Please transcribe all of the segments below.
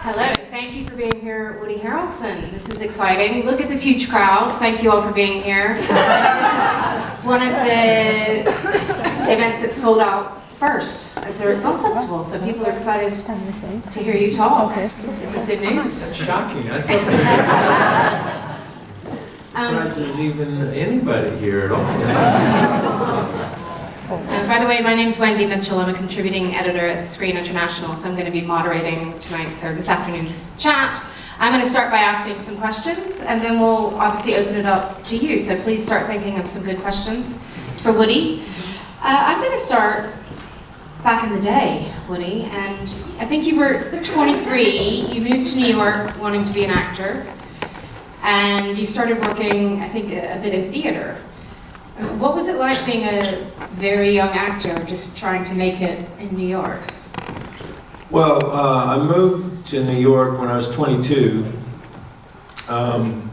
Hello, thank you for being here, Woody Harrelson. This is exciting. Look at this huge crowd. Thank you all for being here. This is one of the events that sold out first at Zürich Film Festival, so people are excited to hear you talk. This is good news. That's shocking. I thought there's even anybody here at all. By the way, my name's Wendy Mitchell. I'm a contributing editor at Screen International, so I'm going to be moderating tonight's or this afternoon's chat. I'm going to start by asking some questions, and then we'll obviously open it up to you. So please start thinking of some good questions for Woody. I'm going to start back in the day, Woody, and I think you were 23. You moved to New York wanting to be an actor, and you started working, I think, a bit of theater. What was it like being a very young actor, just trying to make it in New York? Well, I moved to New York when I was 22, and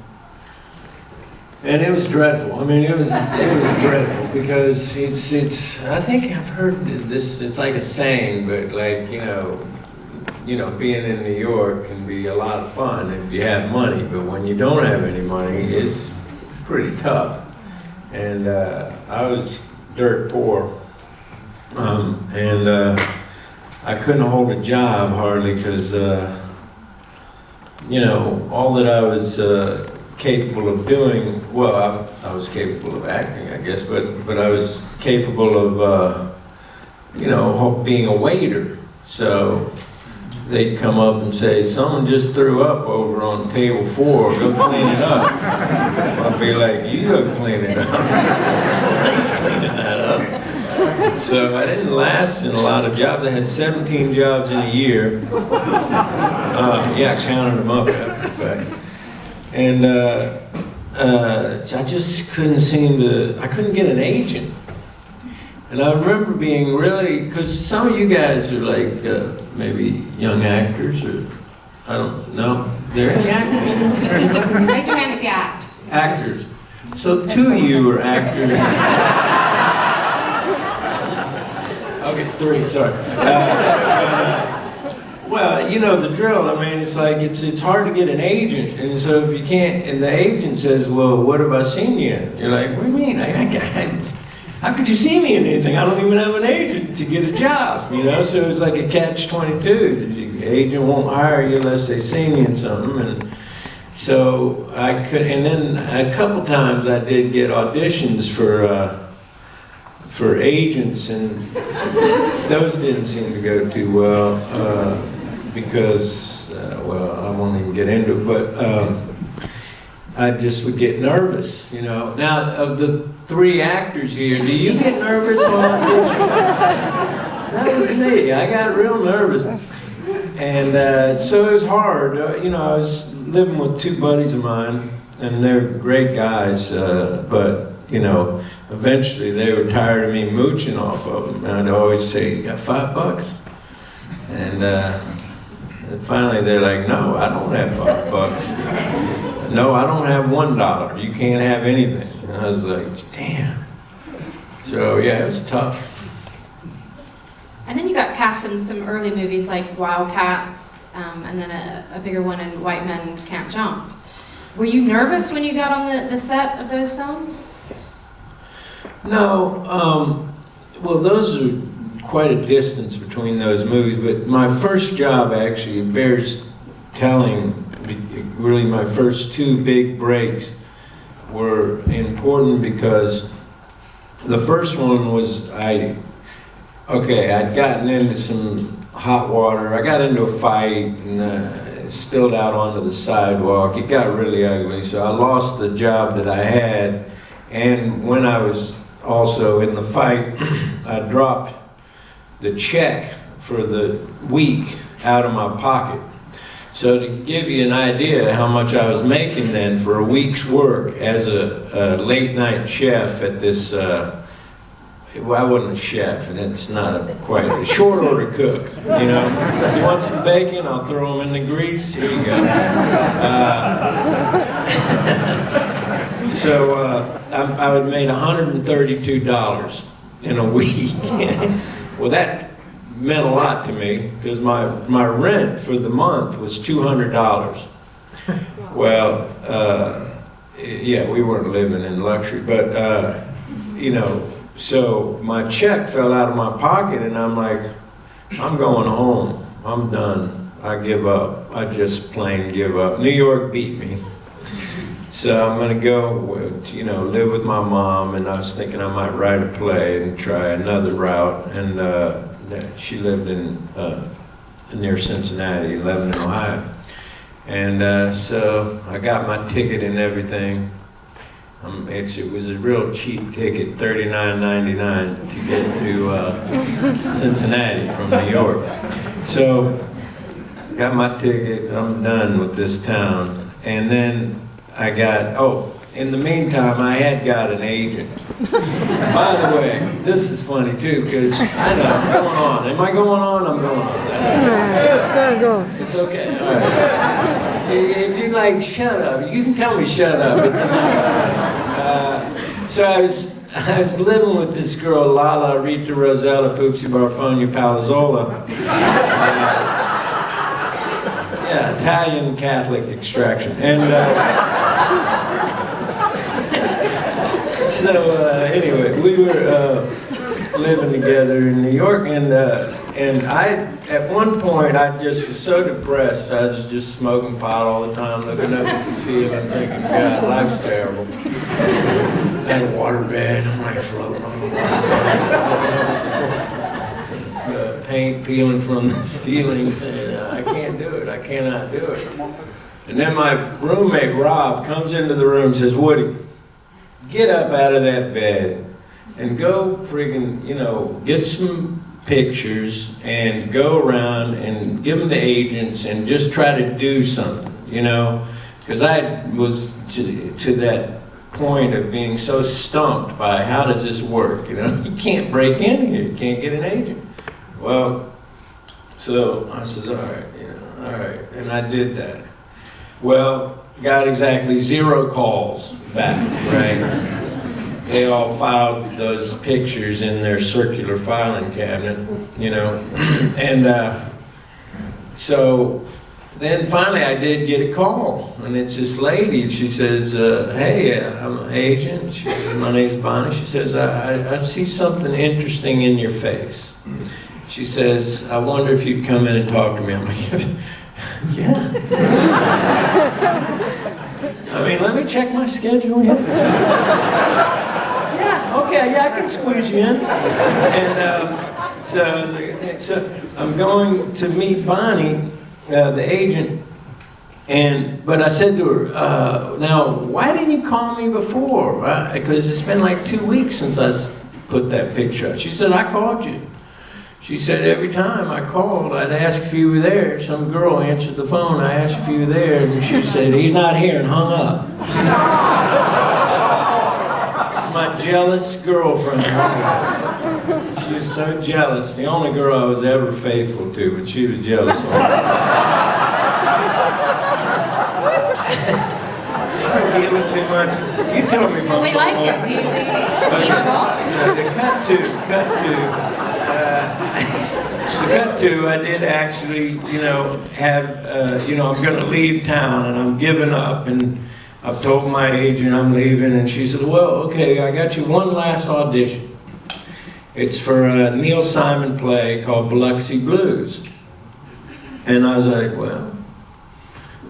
it was dreadful. I mean, it was dreadful because it's. I think I've heard this. It's like a saying, but like you know, being in New York can be a lot of fun if you have money, but when you don't have any money, it's pretty tough. And I was dirt poor, and I couldn't hold a job hardly because, you know, all that I was capable of doing, well, I was capable of acting, I guess, but I was capable of, you know, being a waiter. So they'd come up and say, someone just threw up over on table 4, go clean it up. I'd be like, you go clean it up. I ain't cleaning that up. So I didn't last in a lot of jobs. I had 17 jobs in a year. Yeah, I counted them up after the fact. And so I just couldn't I couldn't get an agent. And I remember being really, because some of you guys are like maybe young actors, or I don't know. There any actors? Raise your hand if you act. Actors. So 2 of you are actors. Okay, 3, sorry. Well, you know the drill. I mean, it's like, it's hard to get an agent. And so if you can't, and the agent says, well, what have I seen you in? You're like, what do you mean? How could you see me in anything? I don't even have an agent to get a job, you know? So it was like a catch-22. The agent won't hire you unless they see you in something. And so I could, and then a couple times I did get auditions for agents, and those didn't seem to go too well because, well, I won't even get into it, but I just would get nervous, you know. Now, of the 3 actors here, do you get nervous on auditions? That was me. I got real nervous. And so it was hard. You know, I was living with 2 buddies of mine, and they're great guys, but, you know, eventually they were tired of me mooching off of them. And I'd always say, you got $5? And finally they're like, no, I don't have $5. No, I don't have $1. You can't have anything. And I was like, damn. So yeah, it was tough. And then you got cast in some early movies like Wildcats, and then a bigger one in White Men Can't Jump. Were you nervous when you got on the set of those films? No, well, those are quite a distance between those movies, but my first job actually bears telling. Really, my first 2 big breaks were important because the first one was I'd gotten into some hot water. I got into a fight and it spilled out onto the sidewalk. It got really ugly, so I lost the job that I had. And when I was also in the fight, I dropped the check for the week out of my pocket. So to give you an idea how much I was making then for a week's work as a late night chef at this, well, I wasn't a chef, and it's not quite a short order cook, you know. You want some bacon? I'll throw them in the grease. Here you go. So I would made $132 in a week. Well, that meant a lot to me because my rent for the month was $200. Well, yeah, we weren't living in luxury, but you know, so my check fell out of my pocket, and I'm like, I'm going home. I'm done. I give up. I just plain give up. New York beat me. So I'm gonna go, you know, live with my mom, and I was thinking I might write a play and try another route. And she lived in near Cincinnati, Lebanon, Ohio. And so I got my ticket and everything. It was a real cheap ticket, $39.99 to get to Cincinnati from New York. So got my ticket, I'm done with this town. And then I got, in the meantime, I had got an agent. By the way, this is funny too, because I know, I'm going on. Am I going on? I'm going on. It's go. It's okay, all right. If you like, shut up. You can tell me shut up. It's enough. So I was living with this girl, Lala Rita Rosella Poopsie Barfonia Palazzola. Yeah, Italian Catholic extraction. And so anyway, we were living together in New York, and at one point I just was so depressed. I was just smoking pot all the time, looking up at the ceiling, thinking, God, life's terrible. Had a waterbed, I'm like floating on the water. Paint peeling from the ceiling, saying, I can't do it, I cannot do it. And then my roommate, Rob, comes into the room and says, Woody, get up out of that bed and go friggin', you know, get some pictures and go around and give them to agents and just try to do something, you know? Because I was to that point of being so stumped by how does this work, you know? You can't break in here, you can't get an agent. Well, so I said, all right, you know, all right, and I did that. Well, got exactly 0 calls back, right? They all filed those pictures in their circular filing cabinet, you know, and so then finally I did get a call, and it's this lady. She says, hey, I'm an agent. She says, my name's Bonnie. She says, I see something interesting in your face. She says, I wonder if you'd come in and talk to me. I'm like, yeah. I mean, let me check my schedule. Yeah, okay, yeah, I can squeeze you in. And so I was like, okay, so I'm going to meet Bonnie, the agent, but I said to her, now, why didn't you call me before? Because it's been like 2 weeks since I put that picture up. She said, I called you. She said, every time I called, I'd ask if you were there. Some girl answered the phone, I asked if you were there, and she said, he's not here, and hung up. My jealous girlfriend. She was so jealous. The only girl I was ever faithful to, but she was jealous of me. Feeling too much. You tell me if I'm We like it. We keep talking. Cut to, I did actually, you know, have, you know, I'm going to leave town and I'm giving up, and I've told my agent I'm leaving, and she said, well, okay, I got you one last audition. It's for a Neil Simon play called Biloxi Blues. And I was like, well,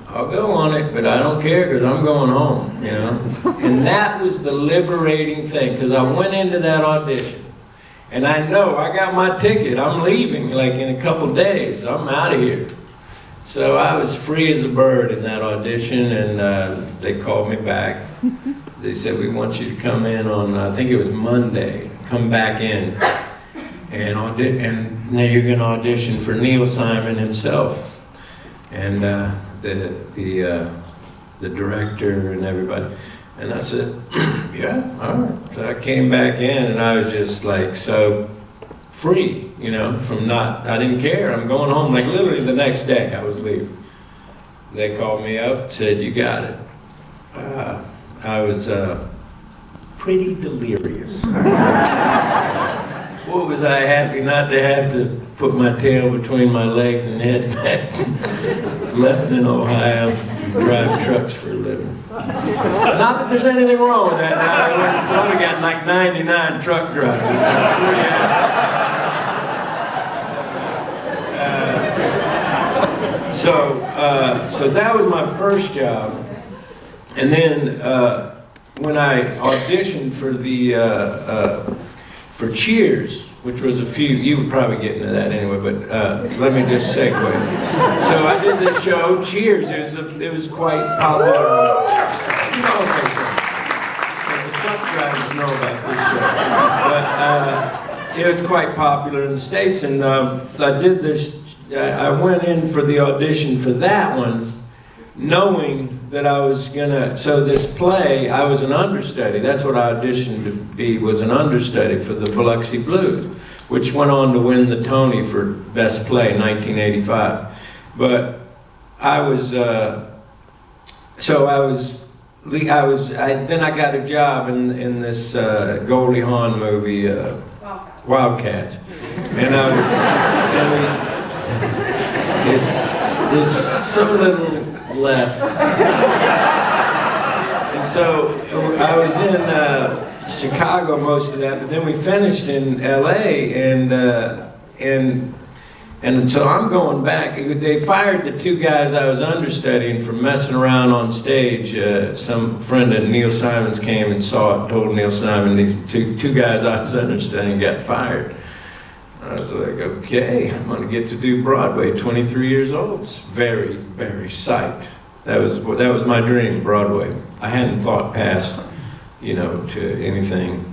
I'll go on it, but I don't care because I'm going home, you know. And that was the liberating thing, because I went into that audition. And I know I got my ticket. I'm leaving like in a couple days. I'm out of here. So I was free as a bird in that audition, and they called me back. They said, we want you to come in on, I think it was Monday, come back in, and now you're going to audition for Neil Simon himself, and the director and everybody. And I said, yeah, all right. So I came back in, and I was just like so free, you know, I didn't care. I'm going home. Like literally the next day I was leaving. They called me up, said, you got it. I was pretty delirious. Boy, was I happy not to have to put my tail between my legs and head mats. Living in Ohio, drive trucks for a living. Not that there's anything wrong with that. Now, I've probably got like 99 truck drivers. So that was my first job. And then when I auditioned for for Cheers, which was you would probably get into that anyway, but let me just segue. So I did this show, Cheers. It was quite popular. You know, the truck drivers know about this show. But it was quite popular in the States, and I did this. I went in for the audition for that one, knowing that I was gonna, so this play, I was an understudy. That's what I auditioned to be, was an understudy for the Biloxi Blues, which went on to win the Tony for Best Play in 1985. But I was, then I got a job in this Goldie Hawn movie, Wildcats. And I was, there's so little left. And so I was in Chicago most of that, but then we finished in LA, and so I'm going back. They fired the two guys I was understudying for messing around on stage. Some friend of Neil Simon's came and saw it, told Neil Simon these two guys I was understudying got fired. I was like, okay, I'm gonna get to do Broadway, 23 years old. It's very, very psyched. That was my dream, Broadway. I hadn't thought past, you know, to anything.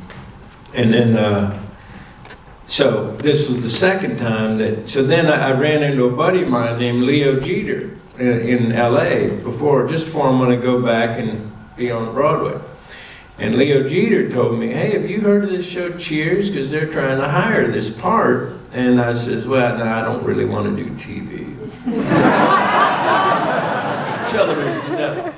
And then, so this was the second time so then I ran into a buddy of mine named Leo Jeter in LA just before I'm gonna go back and be on Broadway. And Leo Jeter told me, hey, have you heard of this show Cheers? Because they're trying to hire this part. And I says, well, no, I don't really want to do TV. Television, no.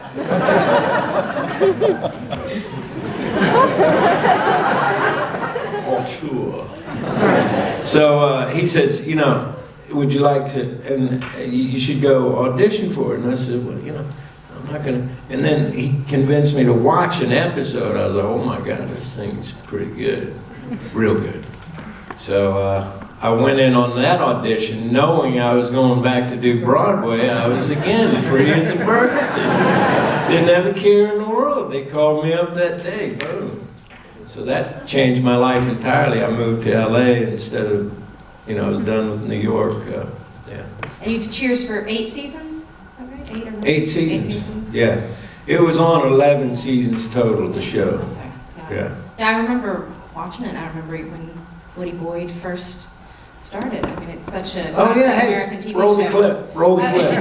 Oh, sure. So he says, you know, would you like to, and you should go audition for it. And I said, well, you know, I'm not gonna, and then he convinced me to watch an episode. I was like, oh my God, this thing's pretty good, real good. So I went in on that audition knowing I was going back to do Broadway. I was again free as a bird. Didn't have a care in the world. They called me up that day, boom. So that changed my life entirely. I moved to LA instead of, you know, I was done with New York, yeah. And you did Cheers for 8 seasons? 8 seasons. Yeah. It was on 11 seasons total, the show. Okay. Yeah. Yeah, I remember watching it. I remember when Woody Boyd first started. I mean, it's such a classic American TV roll show. The clip. Roll the clip.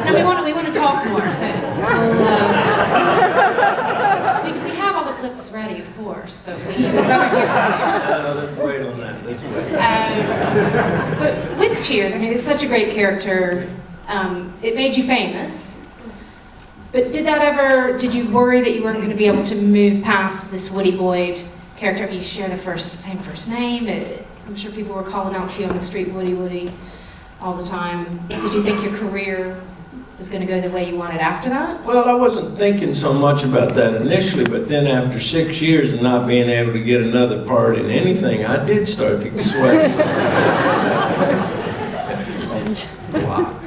No, we want to talk more. So we have all the clips ready, of course, but we'd rather hear from you. No, let's wait on that. Let's wait. But with Cheers, I mean, it's such a great character. It made you famous, but did you worry that you weren't going to be able to move past this Woody Boyd character? You share the same first name. I'm sure people were calling out to you on the street, Woody, Woody, all the time. Did you think your career was going to go the way you wanted after that? Well, I wasn't thinking so much about that initially, but then after 6 years of not being able to get another part in anything, I did start to sweat. Wow.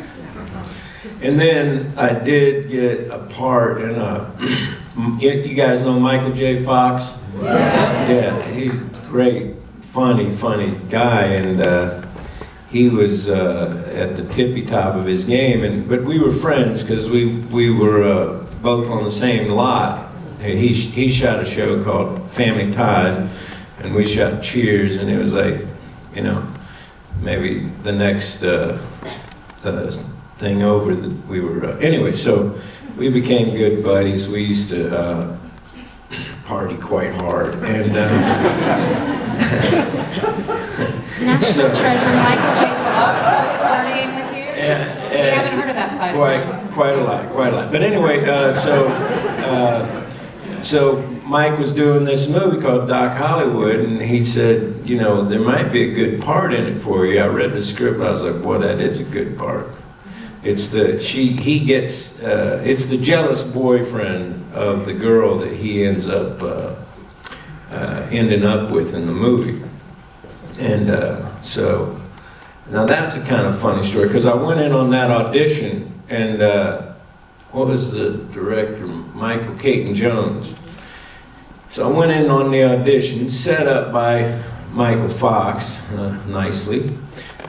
And then I did get a part in you guys know Michael J. Fox? Yeah, he's a great, funny guy, and he was at the tippy top of his game, but we were friends because we were both on the same lot. He shot a show called Family Ties, and we shot Cheers, and it was like, you know, maybe the next thing over that we were, anyway, so we became good buddies. We used to party quite hard, and National treasure Michael J. Fox was partying with you? Yeah, We haven't heard of that side of quite a lot. But anyway, So Mike was doing this movie called Doc Hollywood, and he said, you know, there might be a good part in it for you. I read the script, I was like, well, that is a good part. It's the it's the jealous boyfriend of the girl that he ends up ending up with in the movie. And so, now that's a kind of funny story, because I went in on that audition, and what was the director? Michael Caton Jones. So I went in on the audition, set up by Michael Fox, nicely,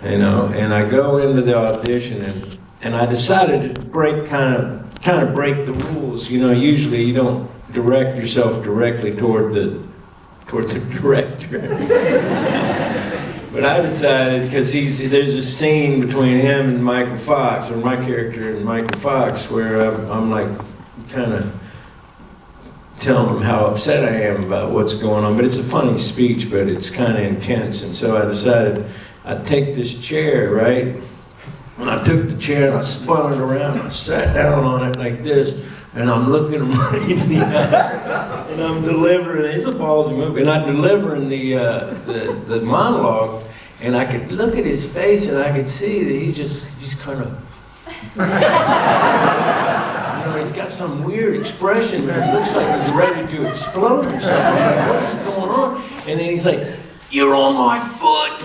you know, and I go into the audition, and I decided to break, kind of break the rules. You know, usually you don't direct yourself directly toward the director. But I decided, because there's a scene between him and Michael Fox, or my character and Michael Fox, where I'm like kind of telling him how upset I am about what's going on. But it's a funny speech, but it's kind of intense. And so I decided I'd take this chair, right? And I took the chair and I spun it around, and I sat down on it like this, and I'm looking him right in the eye, and I'm delivering, it's a ballsy movie, and I'm delivering the monologue, and I could look at his face, and I could see that he's kind of, you know, he's got some weird expression that looks like he's ready to explode or something. I'm like, what is going on? And then he's like, you're on my foot!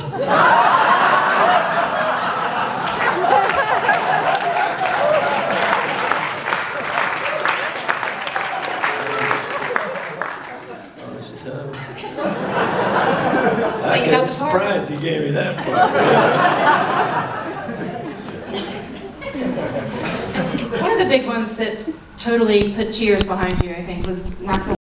I got surprised he gave me that part. One of the big ones that totally put cheers behind you, I think, was not